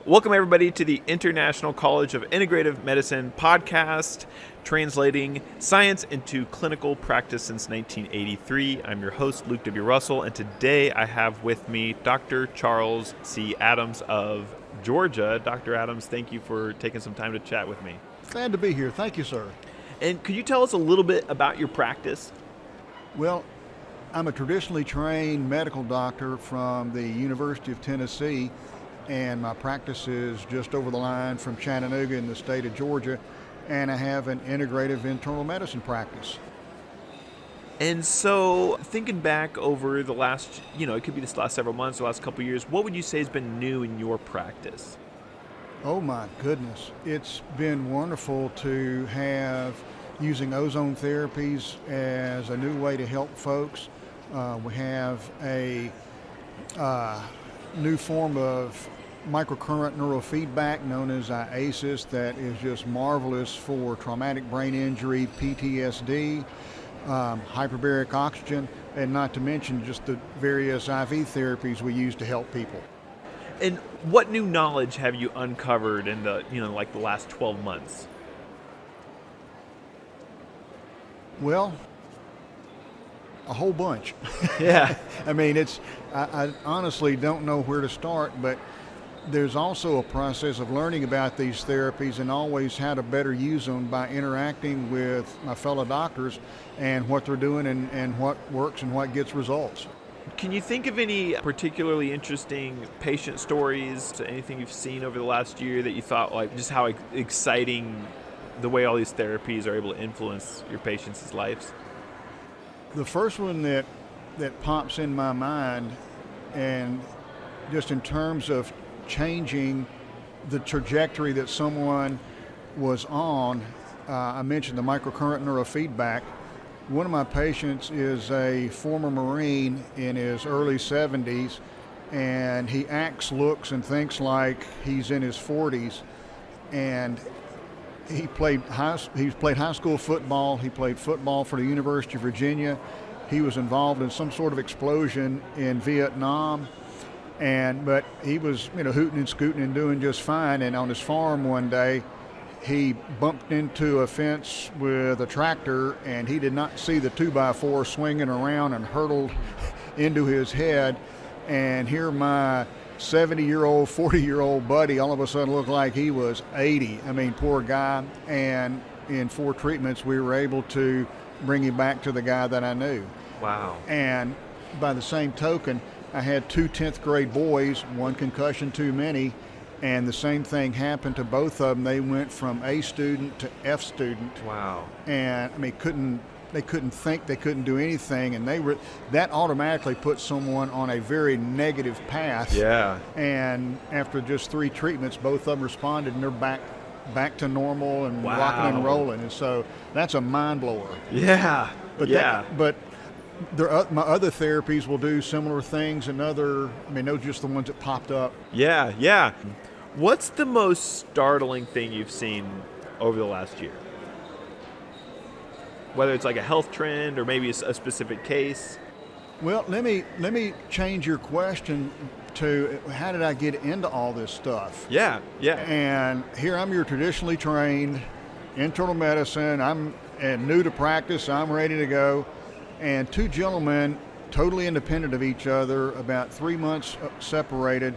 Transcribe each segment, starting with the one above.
Welcome, everybody, to the International College of Integrative Medicine podcast, translating science into clinical practice since 1983. I'm your host, Luke W. Russell, and today I have with me Dr. Charles C. Adams of Georgia. Dr. Adams, thank you for taking some time to chat with me. Glad to be here. Thank you, sir. And could you tell us a little bit about your practice? Well, I'm a traditionally trained medical doctor from the University of Tennessee, and my practice is just over the line from Chattanooga in the state of Georgia, and I have an integrative internal medicine practice. And so, thinking back over the last, it could be this last several months, the last couple of years, what would you say has been new in your practice? Oh my goodness. It's been wonderful to have using ozone therapies as a new way to help folks. We have a new form of microcurrent neurofeedback known as ICIM that is just marvelous for traumatic brain injury, PTSD, hyperbaric oxygen, and not to mention just the various IV therapies we use to help people. And what new knowledge have you uncovered in the, the last 12 months? Well, a whole bunch. Yeah. I mean, I honestly don't know where to start, but there's also a process of learning about these therapies and always how to better use them by interacting with my fellow doctors and what they're doing and what works and what gets results. Can you think of any particularly interesting patient stories, anything you've seen over the last year that you thought, like, just how exciting the way all these therapies are able to influence your patients' lives? The first one that pops in my mind, and just in terms of changing the trajectory that someone was on, I mentioned the microcurrent neurofeedback. One of my patients is a former Marine in his early 70s, and he acts, looks, and thinks like he's in his 40s. And he played high school football. He played football for the University of Virginia. He was involved in some sort of explosion in Vietnam, but he was hooting and scooting and doing just fine. And on his farm one day, he bumped into a fence with a tractor, and he did not see the 2x4 swinging around and hurtled into his head. And here my 70-year-old, 40-year-old buddy all of a sudden looked like he was 80. I mean, poor guy. And in 4 treatments, we were able to bring him back to the guy that I knew. Wow. And by the same token, I had 2 10th grade boys, 1 concussion too many, and the same thing happened to both of them. They went from A student to F student. Wow. And I mean, they couldn't think, they couldn't do anything, and that automatically put someone on a very negative path. Yeah. And after just 3 treatments, both of them responded, and they're back to normal and wow. rocking and rolling. And so that's a mind blower. Yeah. But my other therapies will do similar things, and those are just the ones that popped up. Yeah. What's the most startling thing you've seen over the last year? Whether it's like a health trend or maybe a specific case. Well, let me change your question to how did I get into all this stuff? Yeah. And here I'm your traditionally trained internal medicine. I'm new to practice. I'm ready to go. And 2 gentlemen, totally independent of each other, about 3 months separated,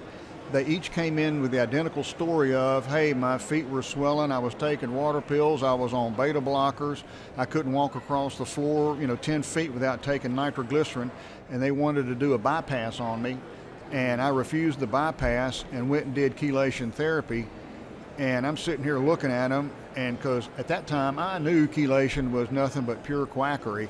they each came in with the identical story of, hey, my feet were swelling, I was taking water pills, I was on beta blockers, I couldn't walk across the floor, 10 feet without taking nitroglycerin, and they wanted to do a bypass on me. And I refused the bypass and went and did chelation therapy. And I'm sitting here looking at them, and because at that time I knew chelation was nothing but pure quackery.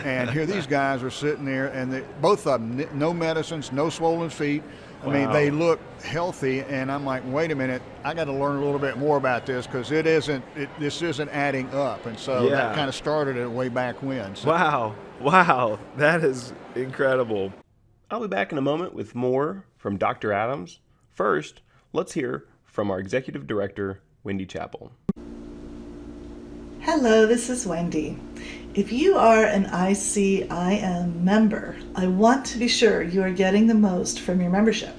And here these guys are sitting there, and both of them, no medicines, no swollen feet. I mean, they look healthy, and I'm like, wait a minute, I got to learn a little bit more about this because this isn't adding up. And so that kind of started it way back when. So. Wow, that is incredible. I'll be back in a moment with more from Dr. Adams. First, let's hear from our Executive Director, Wendy Chappell. Hello, this is Wendy. If you are an ICIM member, I want to be sure you are getting the most from your membership.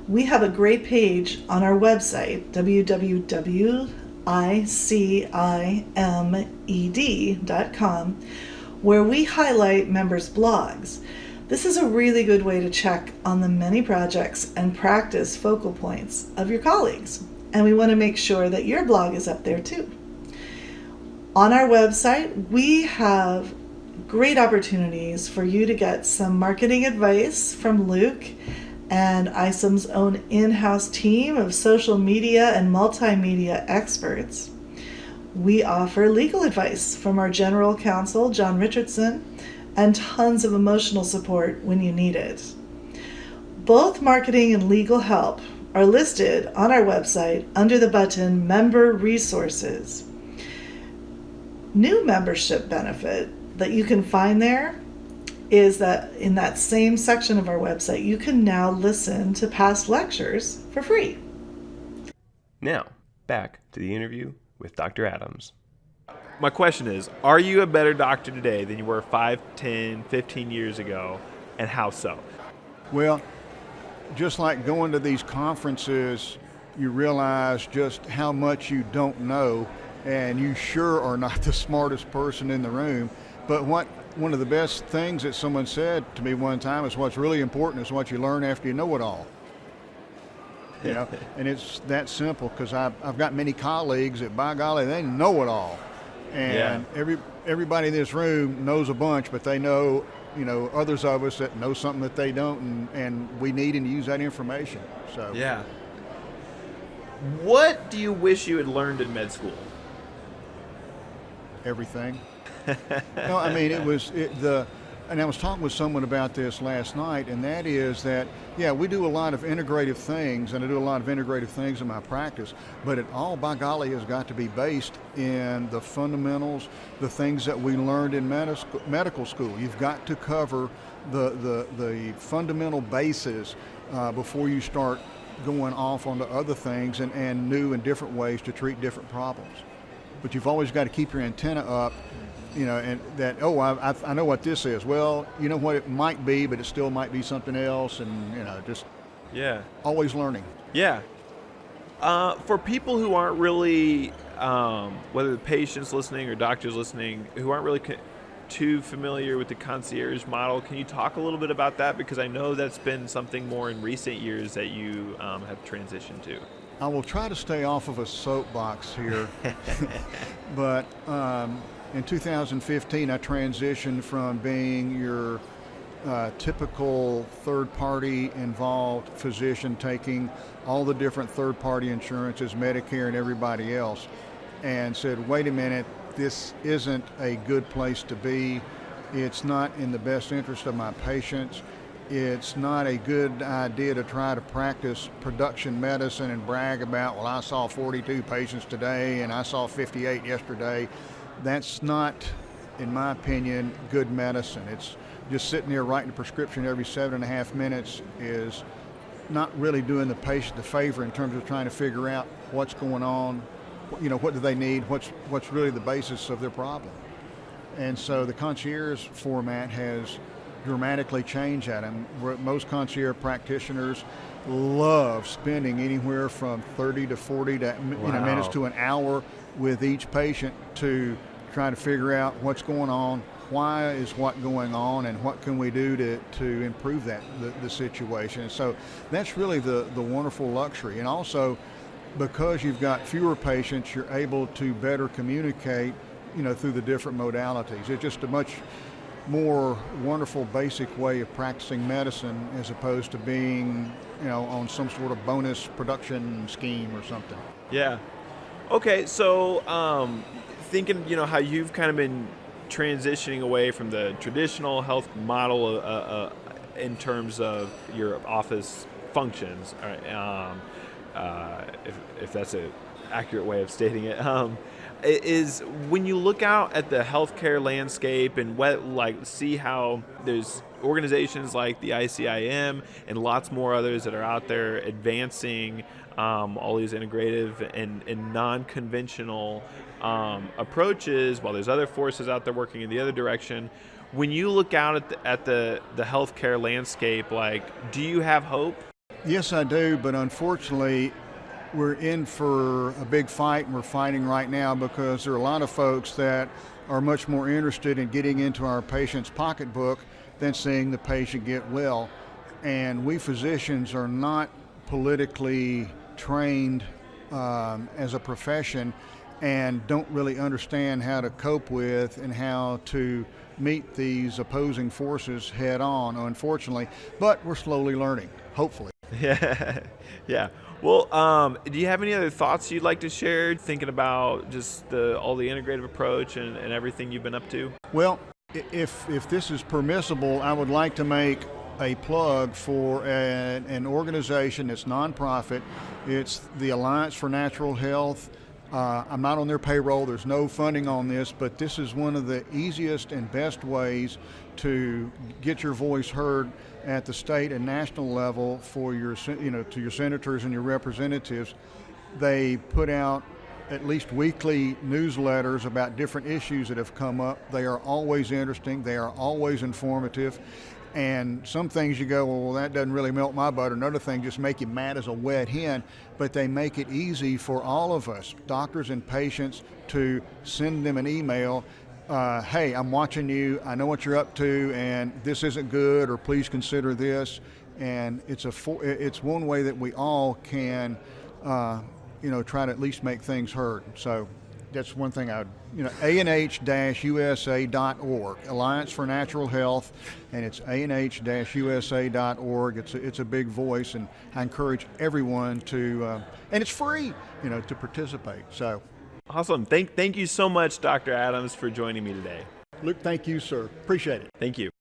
we have a great page on our website, www.icimed.com, where we highlight members' blogs. This is a really good way to check on the many projects and practice focal points of your colleagues. And we want to make sure that your blog is up there too. On our website, we have great opportunities for you to get some marketing advice from Luke and ICIM's own in-house team of social media and multimedia experts. We offer legal advice from our general counsel, John Richardson, and tons of emotional support when you need it. Both marketing and legal help are listed on our website under the button Member Resources. New membership benefit that you can find there is that in that same section of our website, you can now listen to past lectures for free. Now, back to the interview with Dr. Adams. My question is, are you a better doctor today than you were 5, 10, 15 years ago, and how so? Well, just like going to these conferences, you realize just how much you don't know, and you sure are not the smartest person in the room. But one of the best things that someone said to me one time is, what's really important is what you learn after you know it all. You know, and it's that simple, because I've got many colleagues that, by golly, they know it all. And everybody in this room knows a bunch, but they know, others of us that know something that they don't, and we need and use that information. So yeah. What do you wish you had learned in med school? Everything. No, I mean, and I was talking with someone about this last night, and that is that, we do a lot of integrative things, and I do a lot of integrative things in my practice, but it all, by golly, has got to be based in the fundamentals, the things that we learned in medical school. You've got to cover the fundamental bases before you start going off onto other things and new and different ways to treat different problems. But you've always got to keep your antenna up, and that, I know what this is. Well, you know what it might be, but it still might be something else, and, just always learning. Yeah. For people who aren't really, whether the patients listening or doctors listening, who aren't really too familiar with the concierge model, can you talk a little bit about that? Because I know that's been something more in recent years that you have transitioned to. I will try to stay off of a soapbox here, but in 2015 I transitioned from being your typical third-party involved physician taking all the different third-party insurances, Medicare and everybody else, and said, wait a minute, this isn't a good place to be. It's not in the best interest of my patients. It's not a good idea to try to practice production medicine and brag about, well, I saw 42 patients today and I saw 58 yesterday. That's not, in my opinion, good medicine. It's just sitting there writing a prescription every 7.5 minutes is not really doing the patient a favor in terms of trying to figure out what's going on, what do they need, what's really the basis of their problem. And so the concierge format has dramatically changed that. And most concierge practitioners love spending anywhere from 30 to 40 minutes to an hour with each patient to try to figure out what's going on, why is what going on, and what can we do to improve the situation. And so that's really the wonderful luxury. And also, because you've got fewer patients, you're able to better communicate, through the different modalities. It's just a much more wonderful basic way of practicing medicine as opposed to being, on some sort of bonus production scheme or something. Yeah. Okay, so thinking, how you've kind of been transitioning away from the traditional health model in terms of your office functions, if that's an accurate way of stating it, is when you look out at the healthcare landscape and see how there's organizations like the ICIM and lots more others that are out there advancing all these integrative and non-conventional approaches, while there's other forces out there working in the other direction. When you look out at the healthcare landscape, do you have hope? Yes, I do, but unfortunately, we're in for a big fight, and we're fighting right now because there are a lot of folks that are much more interested in getting into our patient's pocketbook than seeing the patient get well. And we physicians are not politically trained as a profession and don't really understand how to cope with and how to meet these opposing forces head on, unfortunately. But we're slowly learning, hopefully. Yeah. Yeah. Well, do you have any other thoughts you'd like to share, thinking about just all the integrative approach and everything you've been up to? Well, if this is permissible, I would like to make a plug for an organization that's nonprofit. It's the Alliance for Natural Health. I'm not on their payroll. There's no funding on this, but this is one of the easiest and best ways to get your voice heard at the state and national level for your, to your senators and your representatives. They put out at least weekly newsletters about different issues that have come up. They are always interesting. They are always informative. And some things you go, well, that doesn't really melt my butter. Another thing just make you mad as a wet hen. But they make it easy for all of us, doctors and patients, to send them an email. Hey, I'm watching you. I know what you're up to, and this isn't good, or please consider this. And it's one way that we all can, try to at least make things heard. So that's one thing anh-usa.org, Alliance for Natural Health, and it's anh-usa.org. It's a big voice, and I encourage everyone to, and it's free, to participate. So, Awesome. Thank you so much, Dr. Adams, for joining me today. Luke, thank you, sir. Appreciate it. Thank you.